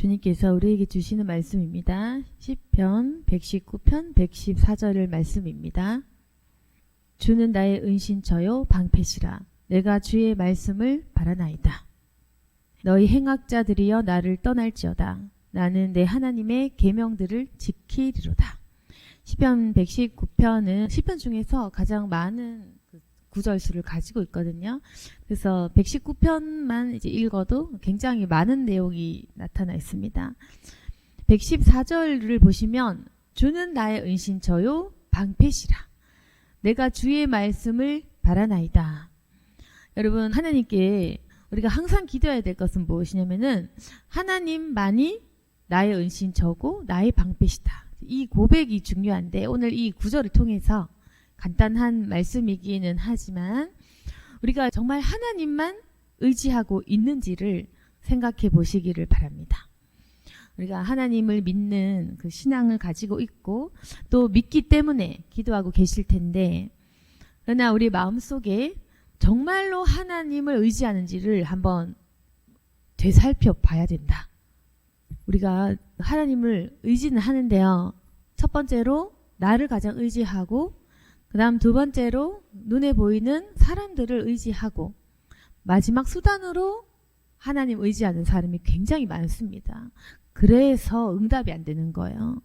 주님께서 우리에게 주시는 말씀입니다. 시편 119편 114절의 말씀입니다. 주는 나의 은신처요 방패시라. 내가 주의 말씀을 바라나이다. 너희 행악자들이여 나를 떠날지어다. 나는 내 하나님의 계명들을 지키리로다. 시편 119편은 시편 중에서 가장 많은 구절수를 가지고 있거든요. 그래서 119편만 이제 읽어도 굉장히 많은 내용이 나타나 있습니다. 114절을 보시면 주는 나의 은신처요 방패시라. 내가 주의 말씀을 바라나이다. 여러분, 하나님께 우리가 항상 기도해야 될 것은 무엇이냐면은 하나님만이 나의 은신처고 나의 방패시다. 이 고백이 중요한데 오늘 이 구절을 통해서 간단한 말씀이기는 하지만 우리가 정말 하나님만 의지하고 있는지를 생각해 보시기를 바랍니다. 우리가 하나님을 믿는 그 신앙을 가지고 있고 또 믿기 때문에 기도하고 계실 텐데, 그러나 우리 마음속에 정말로 하나님을 의지하는지를 한번 되살펴 봐야 된다. 우리가 하나님을 의지는 하는데요. 첫 번째로 나를 가장 의지하고, 그 다음 두 번째로 눈에 보이는 사람들을 의지하고, 마지막 수단으로 하나님 의지하는 사람이 굉장히 많습니다. 그래서 응답이 안 되는 거예요.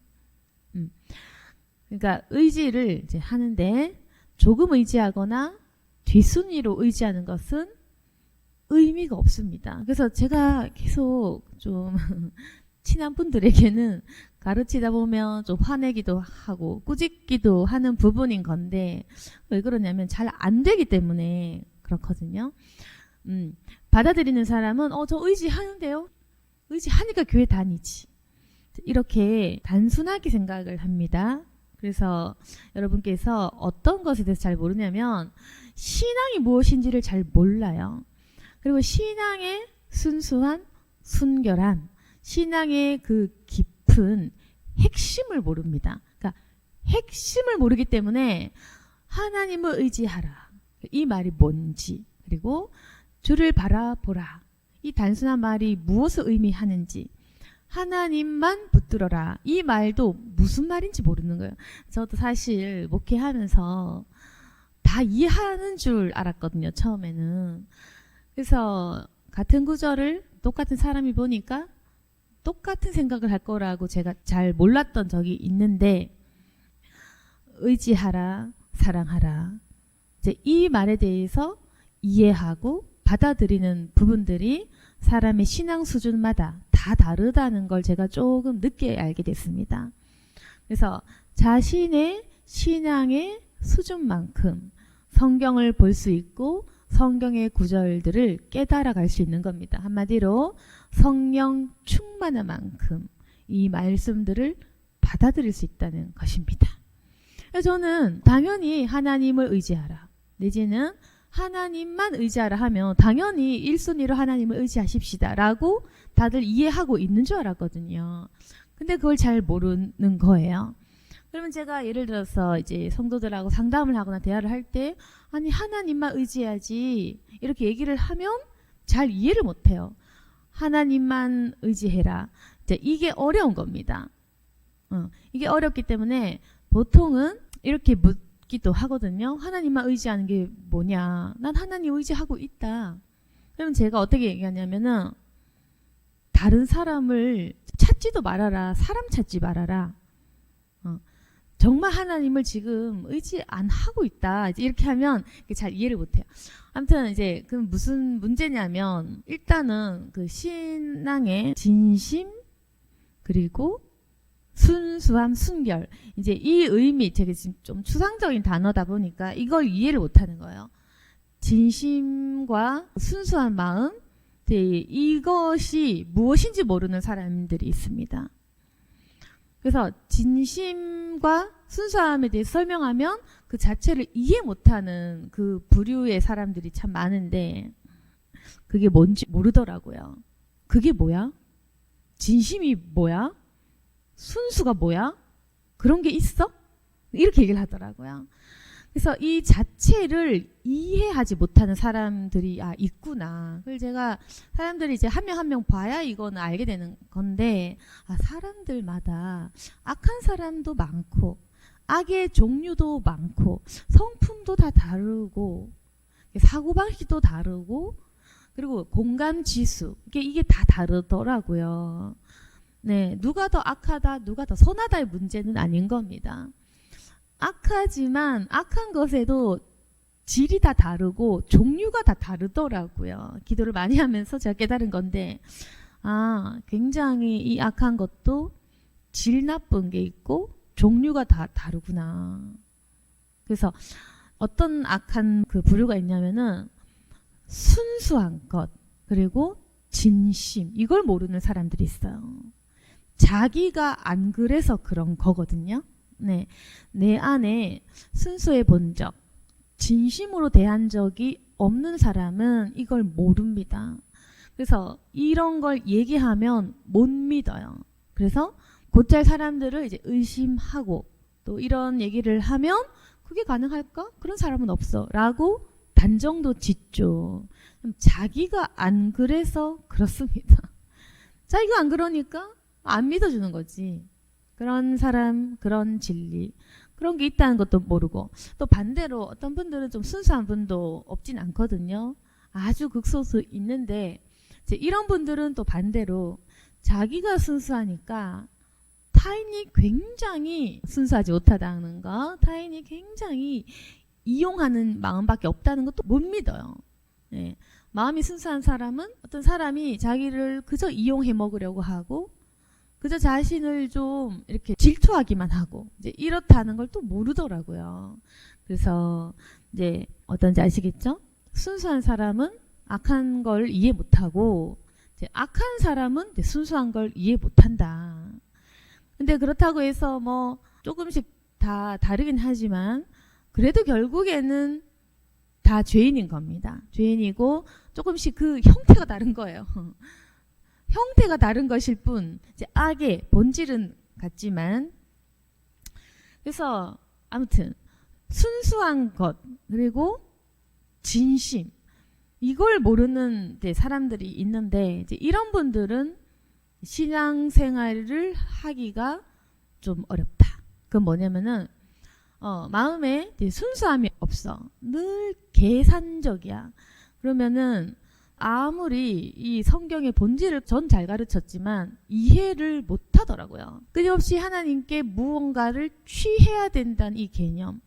그러니까 의지를 이제 하는데 조금 의지하거나 뒷순위로 의지하는 것은 의미가 없습니다. 그래서 제가 계속 좀 친한 분들에게는 가르치다 보면 좀 화내기도 하고 꾸짖기도 하는 부분인 건데, 왜 그러냐면 잘 안 되기 때문에 그렇거든요. 받아들이는 사람은 저 의지하는데요. 의지하니까 교회 다니지. 이렇게 단순하게 생각을 합니다. 그래서 여러분께서 어떤 것에 대해서 잘 모르냐면 신앙이 무엇인지를 잘 몰라요. 그리고 신앙의 순수한 순결함, 신앙의 그 깊은 핵심을 모릅니다. 그러니까 핵심을 모르기 때문에 하나님을 의지하라, 이 말이 뭔지, 그리고 주를 바라보라, 이 단순한 말이 무엇을 의미하는지, 하나님만 붙들어라, 이 말도 무슨 말인지 모르는 거예요. 저도 사실 목회하면서 다 이해하는 줄 알았거든요, 처음에는. 그래서 같은 구절을 똑같은 사람이 보니까 똑같은 생각을 할 거라고 제가 잘 몰랐던 적이 있는데, 의지하라, 사랑하라, 이제 이 말에 대해서 이해하고 받아들이는 부분들이 사람의 신앙 수준마다 다 다르다는 걸 제가 조금 늦게 알게 됐습니다. 그래서 자신의 신앙의 수준만큼 성경을 볼 수 있고 성경의 구절들을 깨달아 갈 수 있는 겁니다. 한마디로 성령 충만한 만큼 이 말씀들을 받아들일 수 있다는 것입니다. 그래서 저는 당연히 하나님을 의지하라, 내지는 하나님만 의지하라 하면 당연히 1순위로 하나님을 의지하십시다 라고 다들 이해하고 있는 줄 알았거든요. 근데 그걸 잘 모르는 거예요. 그러면 제가 예를 들어서 이제 성도들하고 상담을 하거나 대화를 할 때, 아니 하나님만 의지해야지 이렇게 얘기를 하면 잘 이해를 못해요. 하나님만 의지해라, 이제 이게 어려운 겁니다. 이게 어렵기 때문에 보통은 이렇게 묻기도 하거든요. 하나님만 의지하는 게 뭐냐, 난 하나님 의지하고 있다. 그러면 제가 어떻게 얘기하냐면은 다른 사람을 찾지도 말아라, 사람 찾지 말아라. 정말 하나님을 지금 의지 안 하고 있다, 이렇게 하면 잘 이해를 못해요. 아무튼 이제 그 무슨 문제냐면, 일단은 그 신앙의 진심 그리고 순수함, 순결, 이제 이 의미, 제가 지금 좀 추상적인 단어다 보니까 이걸 이해를 못하는 거예요. 진심과 순수한 마음, 이것이 무엇인지 모르는 사람들이 있습니다. 그래서 진심과 순수함에 대해 설명하면 그 자체를 이해 못하는 그 부류의 사람들이 참 많은데, 그게 뭔지 모르더라고요. 그게 뭐야? 진심이 뭐야? 순수가 뭐야? 그런 게 있어? 이렇게 얘기를 하더라고요. 그래서 이 자체를 이해하지 못하는 사람들이 있구나. 그걸 제가 사람들이 이제 한 명 한 명 봐야 이거는 알게 되는 건데, 사람들마다 악한 사람도 많고 악의 종류도 많고 성품도 다 다르고 사고방식도 다르고 그리고 공감 지수 이게 다 다르더라고요. 네, 누가 더 악하다, 누가 더 선하다의 문제는 아닌 겁니다. 악하지만 악한 것에도 질이 다 다르고 종류가 다 다르더라고요. 기도를 많이 하면서 제가 깨달은 건데, 굉장히 이 악한 것도 질 나쁜 게 있고 종류가 다 다르구나. 그래서 어떤 악한 그 부류가 있냐면은 순수한 것 그리고 진심 이걸 모르는 사람들이 있어요. 자기가 안 그래서 그런 거거든요. 네, 내 안에 순수해 본 적, 진심으로 대한 적이 없는 사람은 이걸 모릅니다. 그래서 이런 걸 얘기하면 못 믿어요. 그래서 곧잘 사람들을 이제 의심하고 또 이런 얘기를 하면 그게 가능할까? 그런 사람은 없어. 라고 단정도 짓죠. 자기가 안 그래서 그렇습니다. 자기가 안 그러니까 안 믿어주는 거지. 그런 사람, 그런 진리, 그런 게 있다는 것도 모르고 또 반대로 어떤 분들은 좀 순수한 분도 없진 않거든요. 아주 극소수 있는데 이제 이런 분들은 또 반대로 자기가 순수하니까 타인이 굉장히 순수하지 못하다는 거, 타인이 굉장히 이용하는 마음밖에 없다는 것도 못 믿어요. 네. 마음이 순수한 사람은 어떤 사람이 자기를 그저 이용해 먹으려고 하고 그저 자신을 좀 이렇게 질투하기만 하고 이제 이렇다는 걸 또 모르더라고요. 그래서 이제 어떤지 아시겠죠? 순수한 사람은 악한 걸 이해 못하고 이제 악한 사람은 이제 순수한 걸 이해 못한다. 근데 그렇다고 해서 뭐 조금씩 다 다르긴 하지만 그래도 결국에는 다 죄인인 겁니다. 죄인이고 조금씩 그 형태가 다른 거예요. 형태가 다른 것일 뿐 이제 악의 본질은 같지만 그래서 아무튼 순수한 것 그리고 진심 이걸 모르는 사람들이 있는데 이제 이런 분들은 신앙생활을 하기가 좀 어렵다. 그건 뭐냐면은 마음에 순수함이 없어. 늘 계산적이야. 그러면은 아무리 이 성경의 본질을 전 잘 가르쳤지만 이해를 못 하더라고요. 끊임없이 하나님께 무언가를 취해야 된다는 이 개념,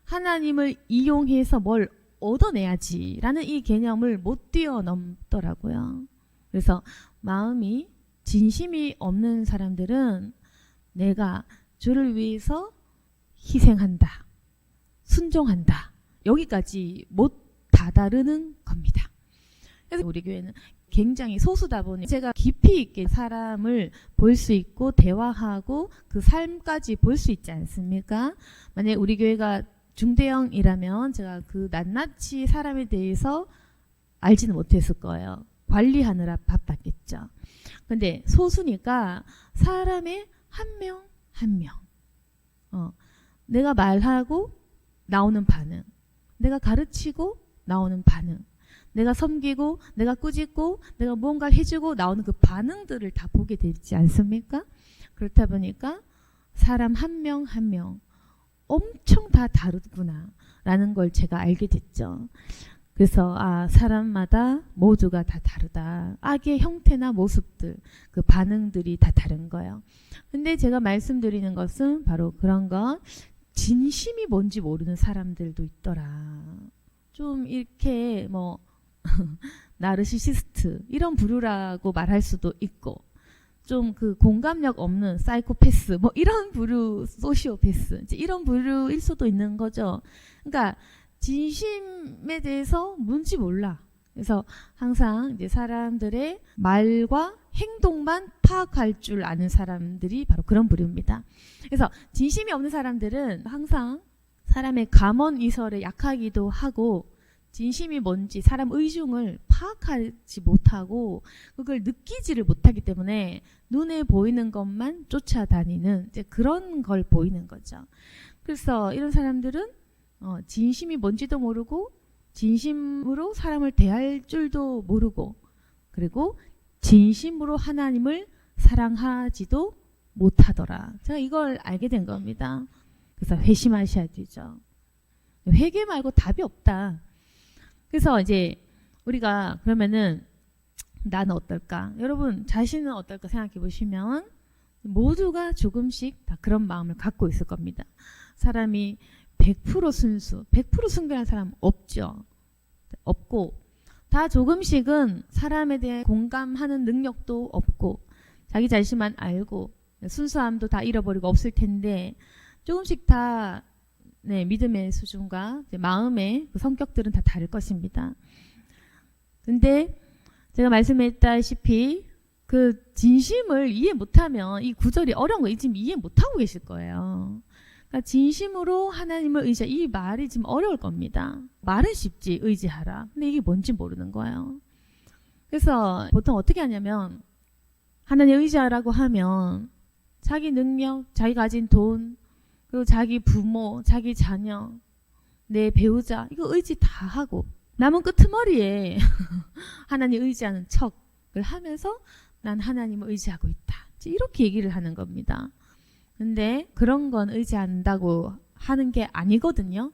하나님을 이용해서 뭘 얻어내야지 라는 이 개념을 못 뛰어넘더라고요. 그래서 마음이 진심이 없는 사람들은 내가 주를 위해서 희생한다, 순종한다 여기까지 못 다다르는 겁니다. 그래서 우리 교회는 굉장히 소수다 보니 제가 깊이 있게 사람을 볼 수 있고 대화하고 그 삶까지 볼 수 있지 않습니까? 만약에 우리 교회가 중대형이라면 제가 그 낱낱이 사람에 대해서 알지는 못했을 거예요. 관리하느라 바빴겠죠. 근데 소수니까 사람의 한 명 한 명 내가 말하고 나오는 반응, 내가 가르치고 나오는 반응, 내가 섬기고 내가 꾸짖고 내가 무언가를 해주고 나오는 그 반응들을 다 보게 되지 않습니까? 그렇다 보니까 사람 한 명 한 명 엄청 다 다르구나 라는 걸 제가 알게 됐죠. 그래서 사람마다 모두가 다 다르다. 악의 형태나 모습들, 그 반응들이 다 다른 거예요. 근데 제가 말씀드리는 것은 바로 그런 것, 진심이 뭔지 모르는 사람들도 있더라. 좀 이렇게 뭐 나르시시스트 이런 부류라고 말할 수도 있고 좀 그 공감력 없는 사이코패스 뭐 이런 부류, 소시오패스 이제 이런 부류일 수도 있는 거죠. 그러니까 진심에 대해서 뭔지 몰라. 그래서 항상 이제 사람들의 말과 행동만 파악할 줄 아는 사람들이 바로 그런 부류입니다. 그래서 진심이 없는 사람들은 항상 사람의 감언이설에 약하기도 하고 진심이 뭔지 사람 의중을 파악하지 못하고 그걸 느끼지를 못하기 때문에 눈에 보이는 것만 쫓아다니는 이제 그런 걸 보이는 거죠. 그래서 이런 사람들은 진심이 뭔지도 모르고 진심으로 사람을 대할 줄도 모르고 그리고 진심으로 하나님을 사랑하지도 못하더라. 제가 이걸 알게 된 겁니다. 그래서 회심하셔야 되죠. 회개 말고 답이 없다. 그래서 이제 우리가 그러면은 나는 어떨까? 여러분 자신은 어떨까 생각해 보시면 모두가 조금씩 다 그런 마음을 갖고 있을 겁니다. 사람이 100% 순수, 100% 순결한 사람 없죠. 없고 다 조금씩은 사람에 대해 공감하는 능력도 없고 자기 자신만 알고 순수함도 다 잃어버리고 없을 텐데 조금씩 다 믿음의 수준과 마음의 그 성격들은 다 다를 것입니다. 근데 제가 말씀했다시피 그 진심을 이해 못하면 이 구절이 어려운 거 지금 이해 못하고 계실 거예요. 그러니까 진심으로 하나님을 의지하 이 말이 지금 어려울 겁니다. 말은 쉽지 의지하라. 근데 이게 뭔지 모르는 거예요. 그래서 보통 어떻게 하냐면 하나님 의지하라고 하면 자기 능력, 자기 가진 돈, 그리고 자기 부모, 자기 자녀, 내 배우자 이거 의지 다 하고 남은 끄트머리에 하나님 의지하는 척을 하면서 난 하나님을 의지하고 있다. 이렇게 얘기를 하는 겁니다. 근데 그런 건 의지한다고 하는 게 아니거든요.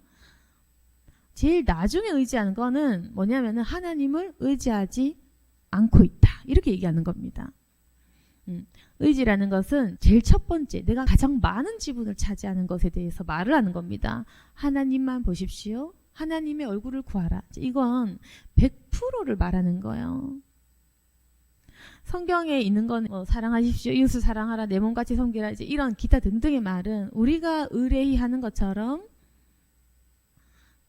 제일 나중에 의지하는 거는 뭐냐면은 하나님을 의지하지 않고 있다. 이렇게 얘기하는 겁니다. 의지라는 것은 제일 첫 번째 내가 가장 많은 지분을 차지하는 것에 대해서 말을 하는 겁니다. 하나님만 보십시오. 하나님의 얼굴을 구하라. 이건 100%를 말하는 거예요. 성경에 있는 건 사랑하십시오. 이웃을 사랑하라. 내 몸같이 섬기라. 이제 이런 기타 등등의 말은 우리가 의뢰히 하는 것처럼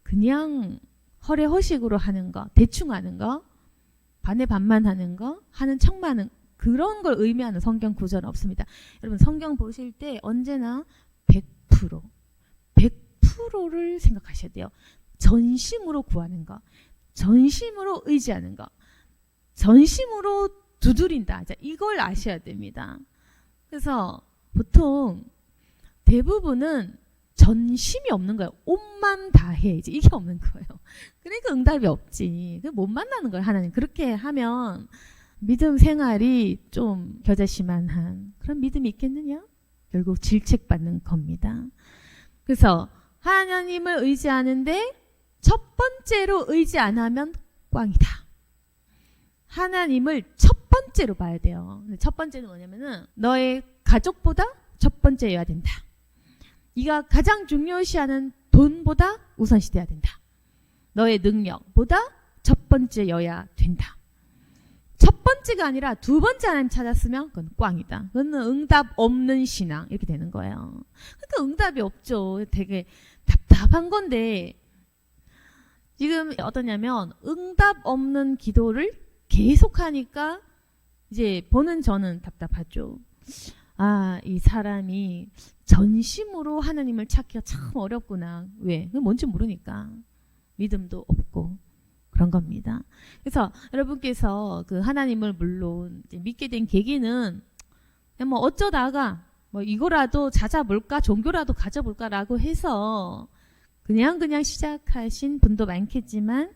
그냥 허례허식으로 하는 거, 대충 하는 거, 반에 반만 하는 거, 하는 척만 하는 그런 걸 의미하는 성경 구절은 없습니다. 여러분 성경 보실 때 언제나 100%를 생각하셔야 돼요. 전심으로 구하는 거, 전심으로 의지하는 거, 전심으로 두드린다. 이걸 아셔야 됩니다. 그래서 보통 대부분은 전심이 없는 거예요. 옷만 다해. 이제 이게 없는 거예요. 그러니까 응답이 없지. 못 만나는 거예요. 하나님. 그렇게 하면 믿음 생활이 좀 겨자씨만한 그런 믿음이 있겠느냐? 결국 질책받는 겁니다. 그래서 하나님을 의지하는데 첫 번째로 의지 안 하면 꽝이다. 하나님을 첫 번째로 봐야 돼요. 첫 번째는 뭐냐면은 너의 가족보다 첫 번째여야 된다. 네가 가장 중요시하는 돈보다 우선시돼야 된다. 너의 능력보다 첫 번째여야 된다. 첫 번째가 아니라 두 번째 하나님 찾았으면 그건 꽝이다. 그건 응답 없는 신앙 이렇게 되는 거예요. 그러니까 응답이 없죠. 되게 답답한 건데 지금 어떠냐면 응답 없는 기도를 계속하니까 이제 보는 저는 답답하죠. 아, 이 사람이 전심으로 하나님을 찾기가 참 어렵구나. 왜? 그게 뭔지 모르니까. 믿음도 없고 그런 겁니다. 그래서 여러분께서 그 하나님을 물론 이제 믿게 된 계기는 그냥 뭐 어쩌다가 뭐 이거라도 찾아볼까, 종교라도 가져볼까라고 해서 그냥 시작하신 분도 많겠지만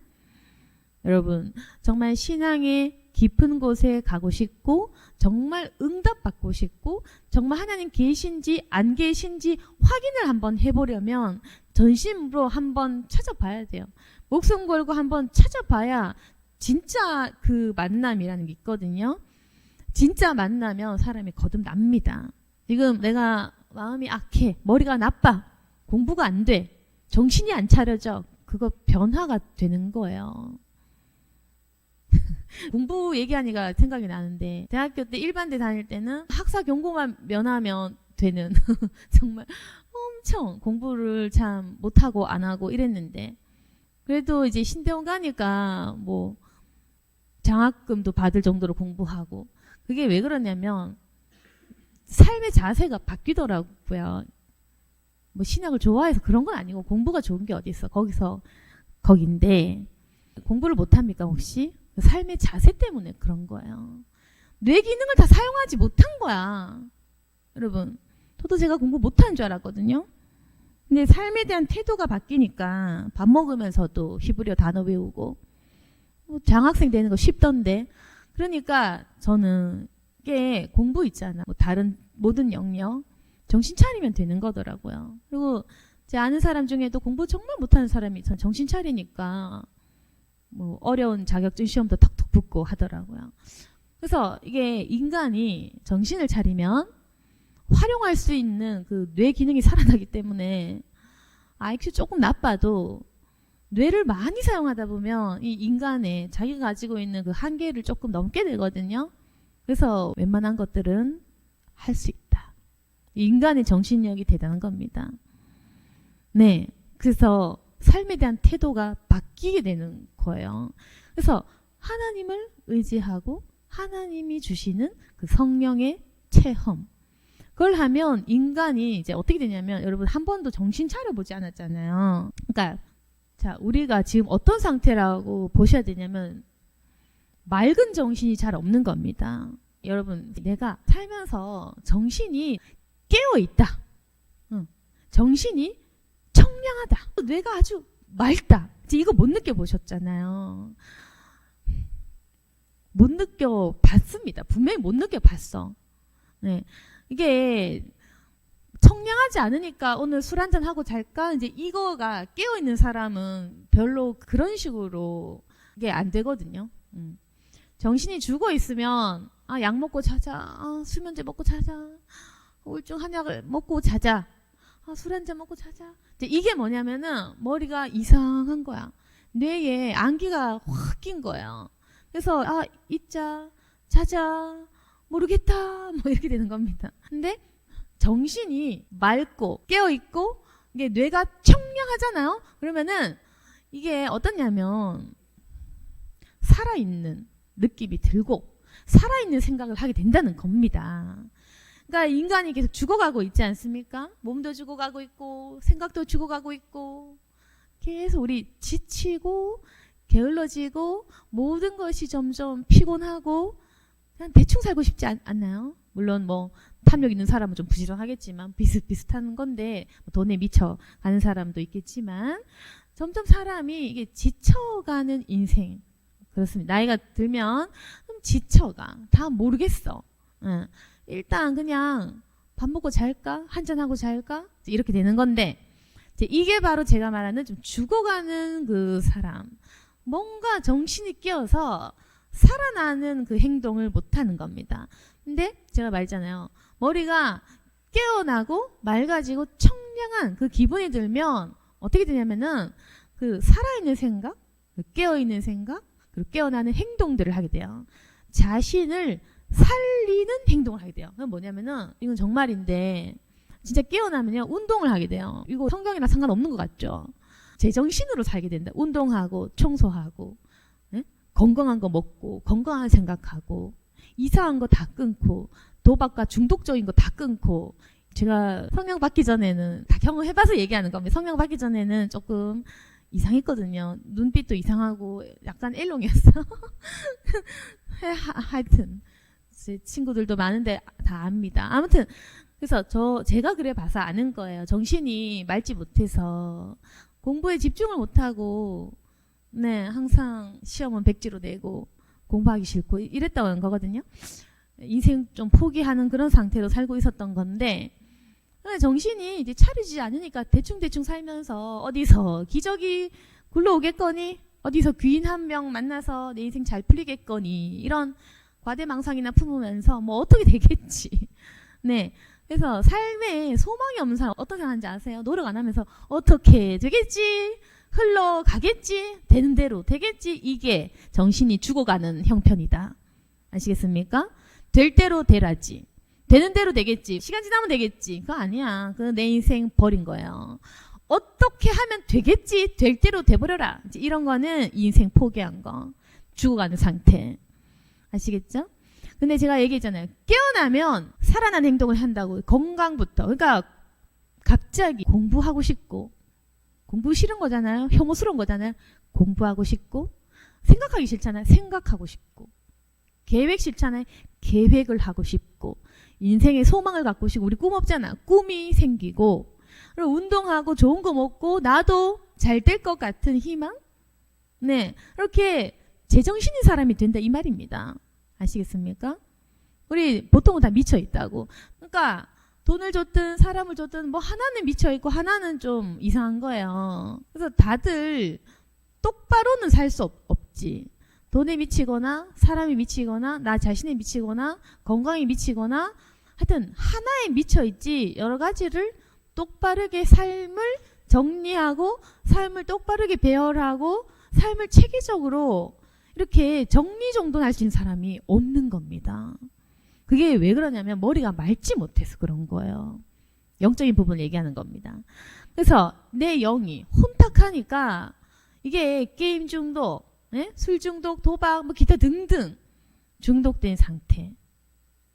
여러분 정말 신앙의 깊은 곳에 가고 싶고 정말 응답받고 싶고 정말 하나님 계신지 안 계신지 확인을 한번 해보려면 전심으로 한번 찾아봐야 돼요. 목숨 걸고 한번 찾아봐야 진짜 그 만남이라는 게 있거든요. 진짜 만나면 사람이 거듭납니다. 지금 내가 마음이 악해, 머리가 나빠, 공부가 안 돼, 정신이 안 차려져. 그거 변화가 되는 거예요. 공부 얘기하니까 생각이 나는데 대학교 때 일반대 다닐 때는 학사 경고만 면하면 되는 정말 엄청 공부를 참 못하고 안 하고 이랬는데 그래도 이제 신대원 가니까 뭐 장학금도 받을 정도로 공부하고 그게 왜 그러냐면 삶의 자세가 바뀌더라고요. 뭐 신학을 좋아해서 그런 건 아니고 공부가 좋은 게 어디 있어. 거긴데 공부를 못합니까 혹시? 삶의 자세 때문에 그런 거예요. 뇌 기능을 다 사용하지 못한 거야. 여러분 저도 제가 공부 못하는 줄 알았거든요. 근데 삶에 대한 태도가 바뀌니까 밥 먹으면서도 히브리어 단어 외우고 뭐 장학생 되는 거 쉽던데. 그러니까 저는 이게 공부 있잖아. 뭐 다른 모든 영역 정신 차리면 되는 거더라고요. 그리고 제 아는 사람 중에도 공부 정말 못하는 사람이 전 정신 차리니까 뭐 어려운 자격증 시험도 턱턱 붙고 하더라고요. 그래서 이게 인간이 정신을 차리면 활용할 수 있는 그 뇌 기능이 살아나기 때문에 IQ 조금 나빠도 뇌를 많이 사용하다 보면 이 인간의 자기가 가지고 있는 그 한계를 조금 넘게 되거든요. 그래서 웬만한 것들은 할 수 있다. 인간의 정신력이 대단한 겁니다. 네, 그래서 삶에 대한 태도가 바뀌게 되는 거예요. 그래서 하나님을 의지하고 하나님이 주시는 그 성령의 체험, 그걸 하면 인간이 이제 어떻게 되냐면, 여러분 한 번도 정신 차려보지 않았잖아요. 그러니까 자, 우리가 지금 어떤 상태라고 보셔야 되냐면 맑은 정신이 잘 없는 겁니다. 여러분, 내가 살면서 정신이 깨어있다, 정신이 청량하다, 뇌가 아주 맑다, 이거 못 느껴보셨잖아요. 못 느껴봤습니다. 분명히 못 느껴봤어. 네. 이게 청량하지 않으니까 오늘 술 한잔 하고 잘까? 이제 이거가 깨어있는 사람은 별로 그런 식으로 이게 안 되거든요. 정신이 죽어 있으면 약 먹고 자자, 수면제 먹고 자자, 우울증 한약을 먹고 자자, 술 한잔 먹고 자자. 이게 뭐냐면은 머리가 이상한 거야. 뇌에 안기가 확 낀 거예요. 그래서 있자, 자자, 모르겠다, 뭐 이렇게 되는 겁니다. 근데 정신이 맑고 깨어있고 이게 뇌가 청량하잖아요. 그러면은 이게 어떠냐면 살아있는 느낌이 들고 살아있는 생각을 하게 된다는 겁니다. 그러니까 인간이 계속 죽어가고 있지 않습니까? 몸도 죽어가고 있고 생각도 죽어가고 있고 계속 우리 지치고 게을러지고 모든 것이 점점 피곤하고 그냥 대충 살고 싶지 않나요? 물론 뭐 탐욕 있는 사람은 좀 부지런하겠지만 비슷비슷한 건데 돈에 미쳐 가는 사람도 있겠지만 점점 사람이 이게 지쳐가는 인생. 그렇습니다. 나이가 들면 좀 지쳐가. 다 모르겠어. 일단 그냥 밥 먹고 잘까? 한잔하고 잘까? 이렇게 되는 건데 이게 바로 제가 말하는 좀 죽어가는 그 사람. 뭔가 정신이 깨어서 살아나는 그 행동을 못하는 겁니다. 근데 제가 말했잖아요. 머리가 깨어나고 맑아지고 청량한 그 기분이 들면 어떻게 되냐면은 그 살아있는 생각, 깨어있는 생각, 그리고 깨어나는 행동들을 하게 돼요. 자신을 살리는 행동을 하게 돼요. 그건 뭐냐면은 이건 정말인데 진짜 깨어나면요 운동을 하게 돼요. 이거 성경이랑 상관없는 것 같죠? 제정신으로 살게 된다. 운동하고 청소하고 건강한 거 먹고 건강한 생각하고 이상한 거 다 끊고 도박과 중독적인 거 다 끊고. 제가 성령 받기 전에는 다 경험해봐서 얘기하는 겁니다. 성령 받기 전에는 조금 이상했거든요. 눈빛도 이상하고 약간 일롱이었어. 하여튼 제 친구들도 많은데 다 압니다. 아무튼 그래서 제가 그래 봐서 아는 거예요. 정신이 맑지 못해서 공부에 집중을 못하고 항상 시험은 백지로 내고 공부하기 싫고 이랬다는 거거든요. 인생 좀 포기하는 그런 상태로 살고 있었던 건데 정신이 이제 차리지 않으니까 대충대충 살면서 어디서 기적이 굴러오겠거니, 어디서 귀인 한 명 만나서 내 인생 잘 풀리겠거니, 이런 과대망상이나 품으면서 뭐 어떻게 되겠지. 네. 그래서 삶에 소망이 없는 사람 어떤 생각하는지 아세요? 노력 안 하면서 어떻게 되겠지, 흘러가겠지, 되는 대로 되겠지, 이게 정신이 죽어가는 형편이다. 아시겠습니까? 될 대로 되라지. 되는 대로 되겠지. 시간 지나면 되겠지. 그거 아니야. 그거 내 인생 버린 거예요. 어떻게 하면 되겠지. 될 대로 돼버려라. 이런 거는 인생 포기한 거. 죽어가는 상태. 아시겠죠? 근데 제가 얘기했잖아요. 깨어나면 살아나는 행동을 한다고. 건강부터. 그러니까 갑자기 공부하고 싶고, 공부 싫은 거잖아요. 혐오스러운 거잖아요. 공부하고 싶고, 생각하기 싫잖아요. 생각하고 싶고, 계획 싫잖아요. 계획을 하고 싶고, 인생의 소망을 갖고 싶고, 우리 꿈 없잖아. 꿈이 생기고, 그리고 운동하고 좋은 거 먹고 나도 잘 될 것 같은 희망? 네, 이렇게 제정신인 사람이 된다 이 말입니다. 아시겠습니까? 우리 보통은 다 미쳐 있다고. 그러니까 돈을 줬든 사람을 줬든 뭐 하나는 미쳐 있고 하나는 좀 이상한 거예요. 그래서 다들 똑바로는 살 수 없지. 돈에 미치거나 사람이 미치거나 나 자신에 미치거나 건강에 미치거나 하여튼 하나에 미쳐 있지 여러 가지를 똑바르게 삶을 정리하고 삶을 똑바르게 배열하고 삶을 체계적으로 이렇게 정리정돈할 수 있는 사람이 없는 겁니다. 그게 왜 그러냐면 머리가 맑지 못해서 그런 거예요. 영적인 부분을 얘기하는 겁니다. 그래서 내 영이 혼탁하니까 이게 게임 중독, 술 중독, 도박, 뭐 기타 등등 중독된 상태.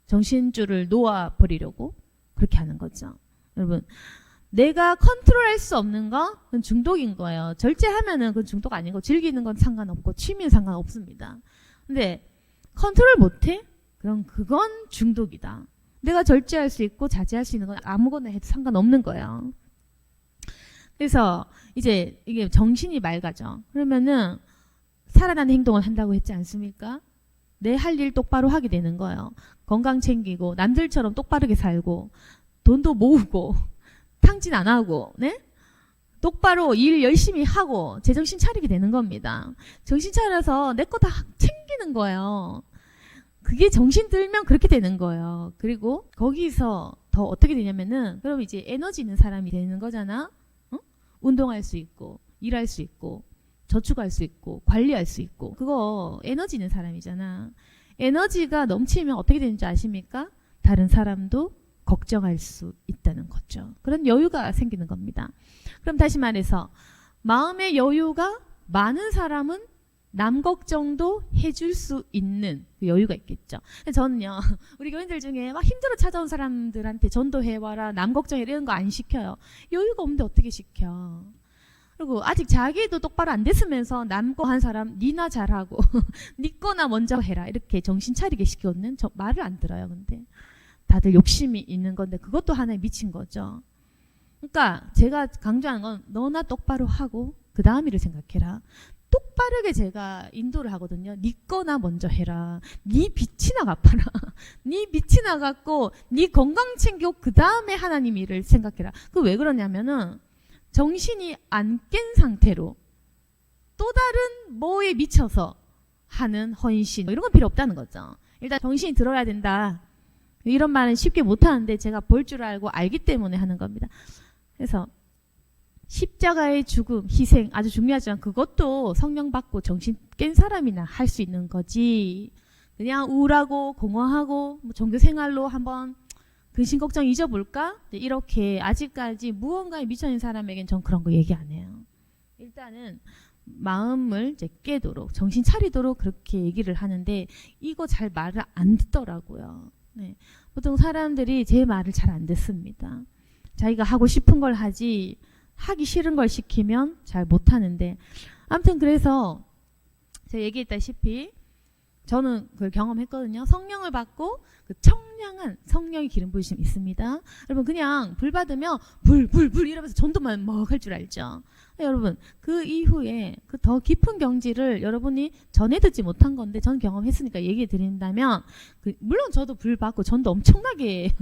정신줄을 놓아버리려고 그렇게 하는 거죠. 여러분, 내가 컨트롤할 수 없는 거 그건 중독인 거예요. 절제하면은 그건 중독 아니고 즐기는 건 상관없고 취미는 상관없습니다. 근데 컨트롤 못해? 그럼 그건 중독이다. 내가 절제할 수 있고 자제할 수 있는 건 아무거나 해도 상관없는 거예요. 그래서 이제 이게 정신이 맑아져. 그러면은 살아나는 행동을 한다고 했지 않습니까? 내 할 일 똑바로 하게 되는 거예요. 건강 챙기고 남들처럼 똑바르게 살고 돈도 모으고 탕진 안 하고 네? 똑바로 일 열심히 하고 제정신 차리게 되는 겁니다. 정신 차려서 내 거 다 챙기는 거예요. 그게 정신 들면 그렇게 되는 거예요. 그리고 거기서 더 어떻게 되냐면은 그럼 이제 에너지 있는 사람이 되는 거잖아. 어? 운동할 수 있고 일할 수 있고 저축할 수 있고 관리할 수 있고 그거 에너지 있는 사람이잖아. 에너지가 넘치면 어떻게 되는지 아십니까? 다른 사람도 걱정할 수 있다는 거죠. 그런 여유가 생기는 겁니다. 그럼 다시 말해서 마음의 여유가 많은 사람은 남 걱정도 해줄 수 있는 그 여유가 있겠죠. 저는요, 우리 교인들 중에 막 힘들어 찾아온 사람들한테 전도해와라, 남 걱정해 이런 거 안 시켜요. 여유가 없는데 어떻게 시켜. 그리고 아직 자기도 똑바로 안 됐으면서 남 거 한 사람 니나 잘하고 니 거나 먼저 해라 이렇게 정신 차리게 시켰는 저 말을 안 들어요. 근데 다들 욕심이 있는 건데 그것도 하나에 미친 거죠. 그러니까 제가 강조하는 건 너나 똑바로 하고 그 다음 일을 생각해라. 똑바르게 제가 인도를 하거든요. 니 거나 먼저 해라. 니 빛이나 갚아라. 니 빛이나 갚고 니 건강 챙기고 그 다음에 하나님 일을 생각해라. 그 왜 그러냐면은 정신이 안 깬 상태로 또 다른 뭐에 미쳐서 하는 헌신 이런 건 필요 없다는 거죠. 일단 정신이 들어야 된다. 이런 말은 쉽게 못하는데 제가 볼 줄 알고 알기 때문에 하는 겁니다. 그래서 십자가의 죽음, 희생 아주 중요하지만 그것도 성령 받고 정신 깬 사람이나 할 수 있는 거지. 그냥 우울하고 공허하고 뭐 종교 생활로 한번 근심 걱정 잊어볼까? 이렇게 아직까지 무언가에 미쳐있는 사람에겐 전 그런 거 얘기 안 해요. 일단은 마음을 이제 깨도록 정신 차리도록 그렇게 얘기를 하는데 이거 잘 말을 안 듣더라고요. 네. 보통 사람들이 제 말을 잘 안 듣습니다. 자기가 하고 싶은 걸 하지 하기 싫은 걸 시키면 잘 못하는데 아무튼 그래서 제가 얘기했다시피 저는 그걸 경험했거든요. 성령을 받고 그 청량한 성령의 기름 부으심이 있습니다. 여러분 그냥 불 받으면 불 이러면서 전도만 막 할 줄 알죠. 여러분 그 이후에 그 더 깊은 경지를 여러분이 전에 듣지 못한 건데 전 경험했으니까 얘기해 드린다면 물론 저도 불 받고 전도 엄청나게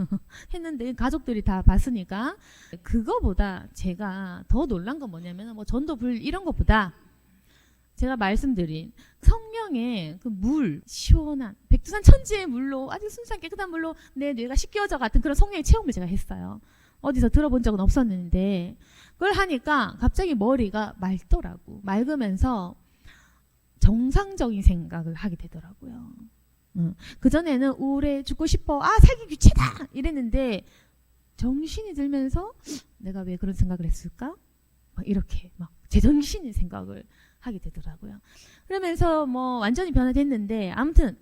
했는데 가족들이 다 봤으니까 그거보다 제가 더 놀란 건 뭐냐면 뭐 전도 불 이런 것보다 제가 말씀드린 성령의 그 물, 시원한 백두산 천지의 물로 아주 순수한 깨끗한 물로 내 뇌가 씻겨져 같은 그런 성령의 체험을 제가 했어요. 어디서 들어본 적은 없었는데 그걸 하니까 갑자기 머리가 맑더라고. 맑으면서 정상적인 생각을 하게 되더라고요. 그전에는 우울해 죽고 싶어 살기 귀찮다 이랬는데 정신이 들면서 내가 왜 그런 생각을 했을까? 막 이렇게 막 제정신인 생각을 하게 되더라고요. 그러면서 뭐 완전히 변화됐는데 아무튼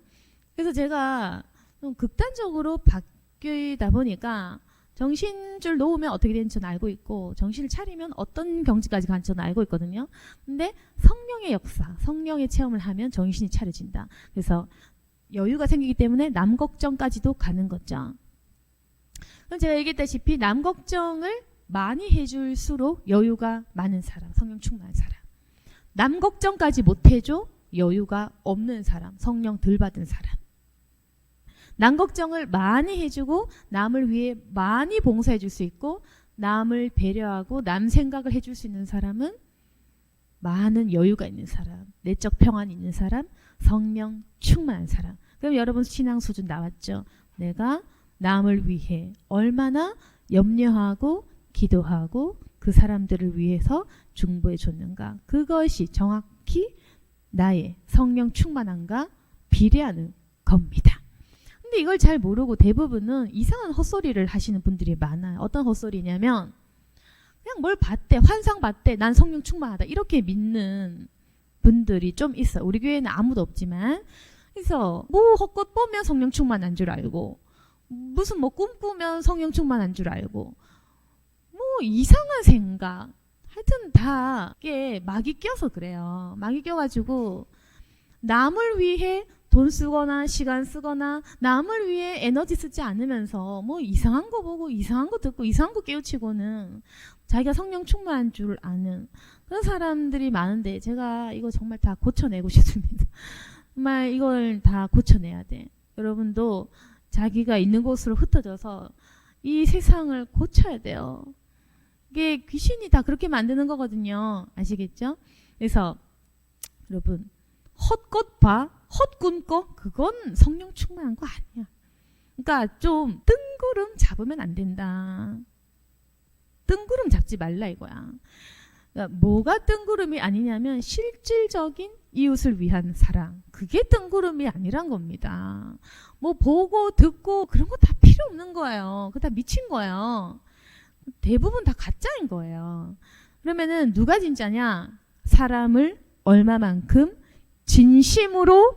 그래서 제가 좀 극단적으로 바뀌다 보니까 정신줄 놓으면 어떻게 되는지 저는 알고 있고 정신을 차리면 어떤 경지까지 간지 저는 알고 있거든요. 근데 성령의 역사, 성령의 체험을 하면 정신이 차려진다. 그래서 여유가 생기기 때문에 남 걱정까지도 가는 거죠. 그럼 제가 얘기했다시피 남 걱정을 많이 해줄수록 여유가 많은 사람, 성령 충만한 사람. 남 걱정까지 못 해줘 여유가 없는 사람, 성령 덜 받은 사람. 남 걱정을 많이 해주고 남을 위해 많이 봉사해 줄 수 있고 남을 배려하고 남 생각을 해줄 수 있는 사람은 많은 여유가 있는 사람, 내적 평안이 있는 사람, 성령 충만한 사람. 그럼 여러분 신앙 수준 나왔죠? 내가 남을 위해 얼마나 염려하고 기도하고 그 사람들을 위해서 중보해 줬는가. 그것이 정확히 나의 성령 충만함과 비례하는 겁니다. 근데 이걸 잘 모르고 대부분은 이상한 헛소리를 하시는 분들이 많아요. 어떤 헛소리냐면 그냥 뭘 봤대, 환상 봤대, 난 성령 충만하다 이렇게 믿는 분들이 좀 있어요. 우리 교회는 아무도 없지만. 그래서 뭐 헛것 보면 성령 충만한 줄 알고 무슨 뭐 꿈꾸면 성령 충만한 줄 알고 뭐 이상한 생각 하여튼 다 이게 막이 껴서 그래요. 막이 껴가지고 남을 위해 돈 쓰거나 시간 쓰거나 남을 위해 에너지 쓰지 않으면서 뭐 이상한 거 보고 이상한 거 듣고 이상한 거 깨우치고는 자기가 성령 충만한 줄 아는 그런 사람들이 많은데 제가 이거 정말 다 고쳐내고 싶습니다. 정말 이걸 다 고쳐내야 돼. 여러분도 자기가 있는 곳으로 흩어져서 이 세상을 고쳐야 돼요. 이게 귀신이 다 그렇게 만드는 거거든요. 아시겠죠? 그래서 여러분 헛것 봐, 헛꿈 꿔 그건 성령 충만한 거 아니야. 그러니까 좀 뜬구름 잡으면 안 된다. 뜬구름 잡지 말라 이거야. 그러니까 뭐가 뜬구름이 아니냐면 실질적인 이웃을 위한 사랑. 그게 뜬구름이 아니란 겁니다. 뭐 보고 듣고 그런 거 다 필요 없는 거예요. 그거 다 미친 거예요. 대부분 다 가짜인 거예요. 그러면은 누가 진짜냐? 사람을 얼마만큼 진심으로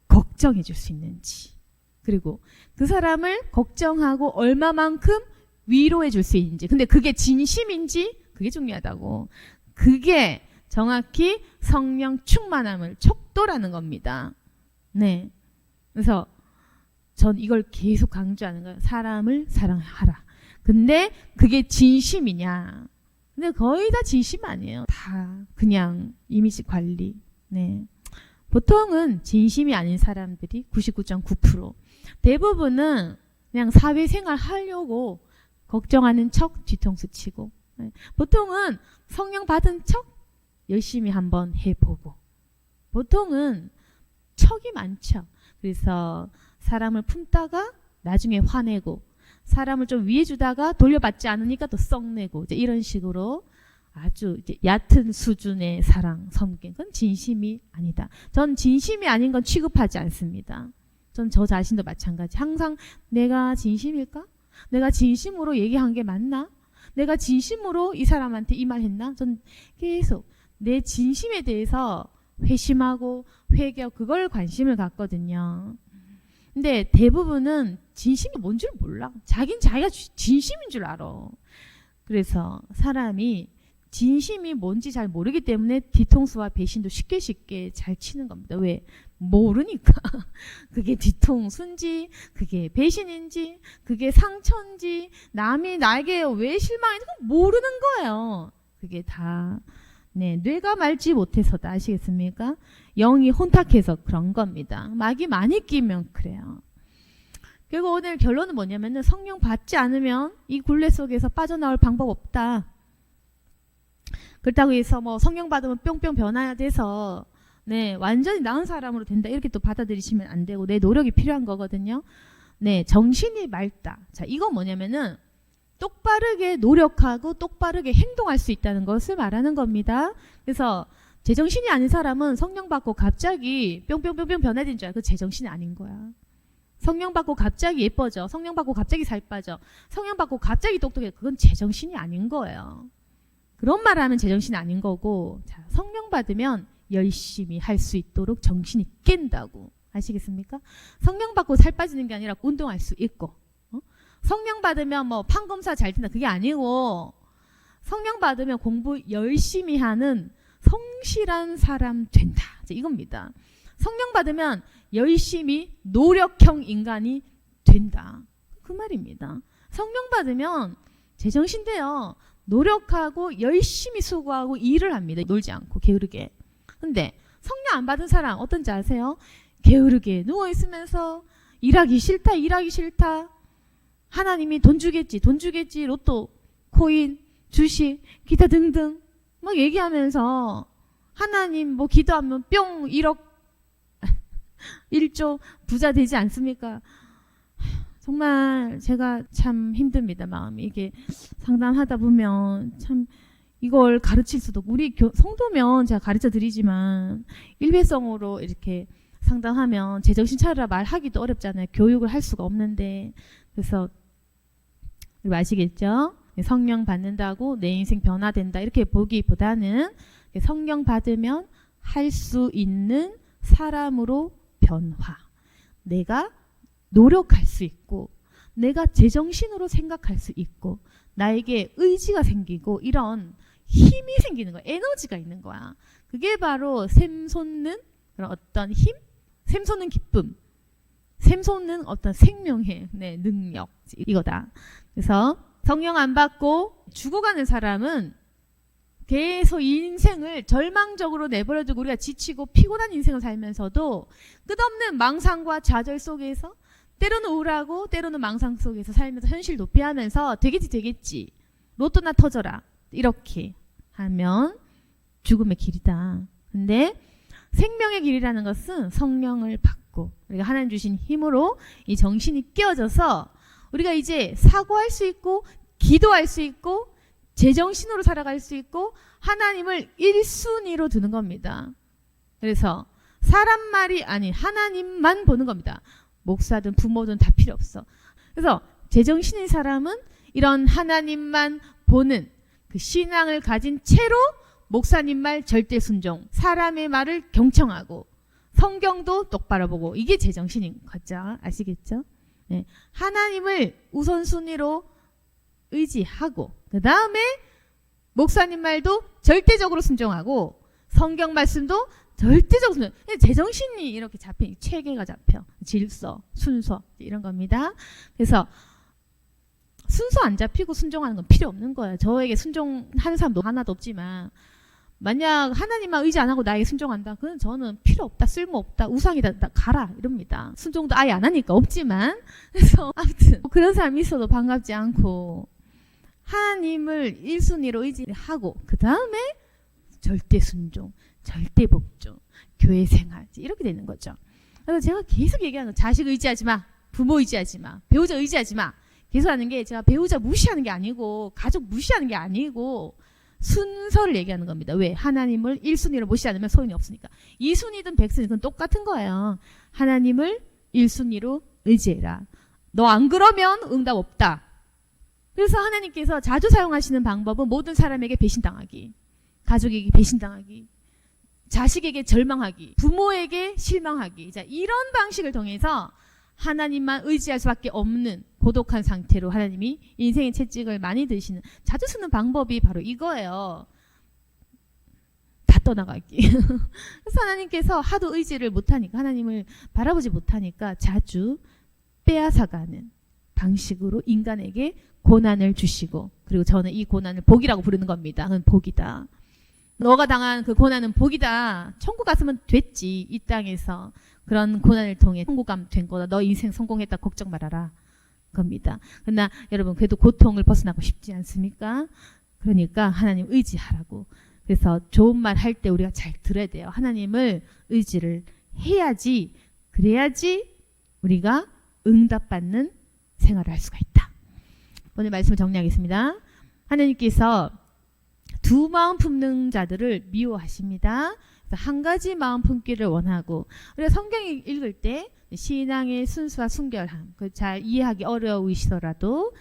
걱정해 줄 수 있는지, 그리고 그 사람을 걱정하고 얼마만큼 위로해 줄 수 있는지. 근데 그게 진심인지 그게 중요하다고. 그게 정확히 성령 충만함을 척도라는 겁니다. 네. 그래서 전 이걸 계속 강조하는 거예요. 사람을 사랑하라. 근데 그게 진심이냐? 근데 거의 다 진심 아니에요. 다 그냥 이미지 관리. 네. 보통은 진심이 아닌 사람들이 99.9%. 대부분은 그냥 사회생활 하려고 걱정하는 척 뒤통수 치고. 네. 보통은 성령 받은 척 열심히 한번 해보고. 보통은 척이 많죠. 그래서 사람을 품다가 나중에 화내고, 사람을 좀 위해주다가 돌려받지 않으니까 또 썩내고, 이제 이런 식으로 아주 이제 얕은 수준의 사랑, 섬김. 그건 진심이 아니다. 전 진심이 아닌 건 취급하지 않습니다. 전 저 자신도 마찬가지. 항상 내가 진심일까? 내가 진심으로 얘기한 게 맞나? 내가 진심으로 이 사람한테 이 말 했나? 전 계속 내 진심에 대해서 회심하고 회개하고 그걸 관심을 갖거든요. 근데 대부분은 진심이 뭔 줄 몰라. 자긴 자기가 진심인 줄 알아. 그래서 사람이 진심이 뭔지 잘 모르기 때문에 뒤통수와 배신도 쉽게 잘 치는 겁니다. 왜? 모르니까. 그게 뒤통수인지, 그게 배신인지, 그게 상처인지, 남이 나에게 왜 실망했는지 모르는 거예요. 그게 다 네, 뇌가 맑지 못해서다. 아시겠습니까? 영이 혼탁해서 그런 겁니다. 막이 많이 끼면 그래요. 그리고 오늘 결론은 뭐냐면은 성령 받지 않으면 이 굴레 속에서 빠져나올 방법 없다. 그렇다고 해서 뭐 성령 받으면 뿅뿅 변화야 돼서 네, 완전히 나은 사람으로 된다. 이렇게 또 받아들이시면 안 되고 내 노력이 필요한 거거든요. 네, 정신이 맑다. 자, 이건 뭐냐면은 똑바르게 노력하고 똑바르게 행동할 수 있다는 것을 말하는 겁니다. 그래서 제정신이 아닌 사람은 성령 받고 갑자기 뿅뿅뿅뿅 변화된 줄 알고 그 제정신이 아닌 거야. 성령 받고 갑자기 예뻐져. 성령 받고 갑자기 살 빠져. 성령 받고 갑자기 똑똑해. 그건 제정신이 아닌 거예요. 그런 말을 하면 제정신이 아닌 거고, 자, 성령 받으면 열심히 할 수 있도록 정신이 깬다고. 아시겠습니까? 성령 받고 살 빠지는 게 아니라 운동할 수 있고, 성령 받으면 뭐 판검사 잘 된다. 그게 아니고, 성령 받으면 공부 열심히 하는 성실한 사람 된다. 이겁니다. 성령 받으면 열심히 노력형 인간이 된다. 그 말입니다. 성령 받으면 제정신 돼요. 노력하고 열심히 수고하고 일을 합니다. 놀지 않고 게으르게. 근데 성령 안 받은 사람 어떤지 아세요? 게으르게 누워있으면서 일하기 싫다. 하나님이 돈 주겠지, 로또, 코인, 주식, 기타 등등 막 얘기하면서 하나님 뭐 기도하면 뿅 1억 1조 부자 되지 않습니까? 정말 제가 참 힘듭니다. 마음이 이게 상담하다 보면 참 이걸 가르칠 수도 없고, 우리 성도면 제가 가르쳐 드리지만 일회성으로 이렇게 상담하면 제정신 차리라 말하기도 어렵잖아요. 교육을 할 수가 없는데. 그래서 여러분 아시겠죠? 성령 받는다고 내 인생 변화된다 이렇게 보기보다는 성령 받으면 할 수 있는 사람으로 변화. 내가 노력할 수 있고 내가 제정신으로 생각할 수 있고 나에게 의지가 생기고 이런 힘이 생기는 거야. 에너지가 있는 거야. 그게 바로 샘솟는 그런 어떤 힘, 샘솟는 기쁨, 샘솟는 어떤 생명의 능력 이거다. 그래서 성령 안 받고 죽어가는 사람은 계속 인생을 절망적으로 내버려두고 우리가 지치고 피곤한 인생을 살면서도 끝없는 망상과 좌절 속에서 때로는 우울하고 때로는 망상 속에서 살면서 현실 도피하면서 되겠지 로또나 터져라 이렇게 하면 죽음의 길이다. 근데 생명의 길이라는 것은 성령을 받고 우리가 하나님 주신 힘으로 이 정신이 깨어져서 우리가 이제 사고할 수 있고 기도할 수 있고 제정신으로 살아갈 수 있고 하나님을 1순위로 두는 겁니다. 그래서 사람 말이 아닌 하나님만 보는 겁니다. 목사든 부모든 다 필요 없어. 그래서 제정신인 사람은 이런 하나님만 보는 그 신앙을 가진 채로 목사님 말 절대 순종, 사람의 말을 경청하고 성경도 똑바로 보고 이게 제정신인 거죠. 아시겠죠? 네. 하나님을 우선순위로 의지하고 그 다음에 목사님 말도 절대적으로 순종하고 성경 말씀도 절대적으로 순종. 제정신이 이렇게 잡혀, 체계가 잡혀, 질서, 순서 이런 겁니다. 그래서 순서 안 잡히고 순종하는 건 필요 없는 거예요. 저에게 순종하는 사람도 하나도 없지만 만약 하나님만 의지 안 하고 나에게 순종한다, 그건 저는 필요 없다, 쓸모없다, 우상이다, 나 가라 이럽니다. 순종도 아예 안 하니까 없지만. 그래서 아무튼 그런 사람이 있어도 반갑지 않고 하나님을 1순위로 의지하고 그 다음에 절대 순종, 절대 복종, 교회 생활 이렇게 되는 거죠. 그래서 제가 계속 얘기하는 거, 자식 의지하지 마, 부모 의지하지 마, 배우자 의지하지 마 계속 하는 게, 제가 배우자 무시하는 게 아니고 가족 무시하는 게 아니고 순서를 얘기하는 겁니다. 왜? 하나님을 1순위로 모시지 않으면 소용이 없으니까. 2순위든 100순위든 똑같은 거예요. 하나님을 1순위로 의지해라. 너 안 그러면 응답 없다. 그래서 하나님께서 자주 사용하시는 방법은 모든 사람에게 배신당하기, 가족에게 배신당하기, 자식에게 절망하기, 부모에게 실망하기. 자, 이런 방식을 통해서 하나님만 의지할 수밖에 없는 고독한 상태로 하나님이 인생의 채찍을 많이 드시는, 자주 쓰는 방법이 바로 이거예요. 다 떠나가기. 그래서 하나님께서 하도 의지를 못하니까, 하나님을 바라보지 못하니까 자주 빼앗아가는 방식으로 인간에게 고난을 주시고, 그리고 저는 이 고난을 복이라고 부르는 겁니다. 그건 복이다. 너가 당한 그 고난은 복이다. 천국 갔으면 됐지. 이 땅에서 그런 고난을 통해 천국감 된 거다. 너 인생 성공했다. 걱정 말아라. 겁니다. 그러나 여러분, 그래도 고통을 벗어나고 싶지 않습니까? 그러니까 하나님 의지하라고. 그래서 좋은 말 할 때 우리가 잘 들어야 돼요. 하나님을 의지를 해야지, 그래야지 우리가 응답받는 생활을 할 수가 있다. 오늘 말씀을 정리하겠습니다. 하나님께서 두 마음 품는 자들을 미워하십니다. 그래서 한 가지 마음 품기를 원하고, 우리가 성경 읽을 때 신앙의 순수와 순결함, 잘 이해하기 어려우시더라도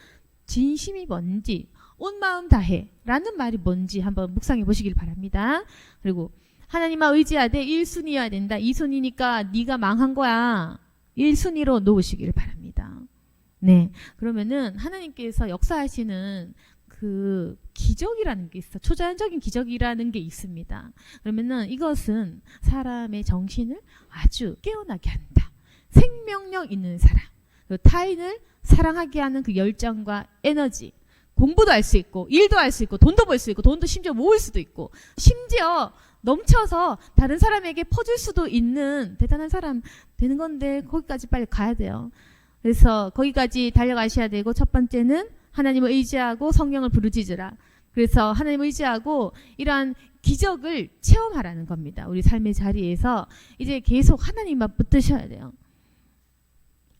진심이 뭔지, 온 마음 다해 라는 말이 뭔지 한번 묵상해 보시길 바랍니다. 그리고 하나님만 의지하되 1순위여야 된다. 2순위니까 네가 망한 거야. 1순위로 놓으시길 바랍니다. 네, 그러면은 하나님께서 역사하시는 그 기적이라는 게 있어. 초자연적인 기적이라는 게 있습니다. 그러면은 이것은 사람의 정신을 아주 깨어나게 한다. 생명력 있는 사람, 그리고 타인을 사랑하게 하는 그 열정과 에너지, 공부도 할 수 있고 일도 할 수 있고 돈도 벌 수 있고 돈도 심지어 모을 수도 있고 심지어 넘쳐서 다른 사람에게 퍼줄 수도 있는 대단한 사람 되는 건데 거기까지 빨리 가야 돼요. 그래서 거기까지 달려가셔야 되고 첫 번째는 하나님을 의지하고 성령을 부르짖으라. 그래서 하나님을 의지하고 이러한 기적을 체험하라는 겁니다. 우리 삶의 자리에서 이제 계속 하나님만 붙드셔야 돼요.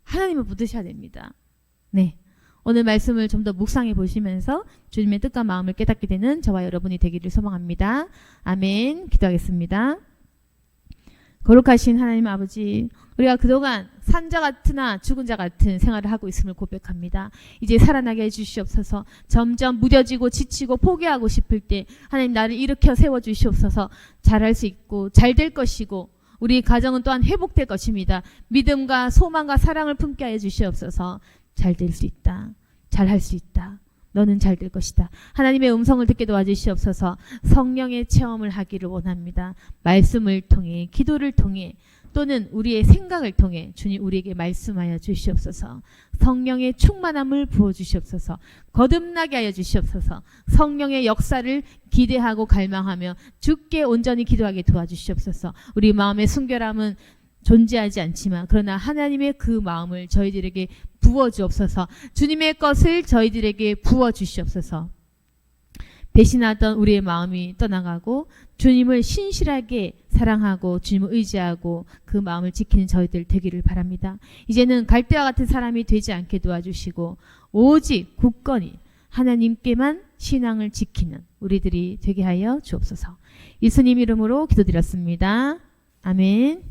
하나님을 붙드셔야 됩니다. 네. 오늘 말씀을 좀 더 묵상해 보시면서 주님의 뜻과 마음을 깨닫게 되는 저와 여러분이 되기를 소망합니다. 아멘. 기도하겠습니다. 거룩하신 하나님 아버지, 우리가 그동안 산자 같으나 죽은 자 같은 생활을 하고 있음을 고백합니다. 이제 살아나게 해주시옵소서. 점점 무뎌지고 지치고 포기하고 싶을 때 하나님 나를 일으켜 세워주시옵소서. 잘할 수 있고 잘 될 것이고 우리 가정은 또한 회복될 것입니다. 믿음과 소망과 사랑을 품게 하여 주시옵소서. 잘 될 수 있다. 잘할 수 있다. 너는 잘 될 것이다. 하나님의 음성을 듣게 도와주시옵소서. 성령의 체험을 하기를 원합니다. 말씀을 통해 기도를 통해 또는 우리의 생각을 통해 주님 우리에게 말씀하여 주시옵소서. 성령의 충만함을 부어주시옵소서. 거듭나게 하여 주시옵소서. 성령의 역사를 기대하고 갈망하며 주께 온전히 기도하게 도와주시옵소서. 우리 마음의 순결함은 존재하지 않지만 그러나 하나님의 그 마음을 저희들에게 부어주옵소서. 주님의 것을 저희들에게 부어주시옵소서. 배신하던 우리의 마음이 떠나가고 주님을 신실하게 사랑하고 주님을 의지하고 그 마음을 지키는 저희들 되기를 바랍니다. 이제는 갈대와 같은 사람이 되지 않게 도와주시고 오직 굳건히 하나님께만 신앙을 지키는 우리들이 되게 하여 주옵소서. 예수님 이름으로 기도드렸습니다. 아멘.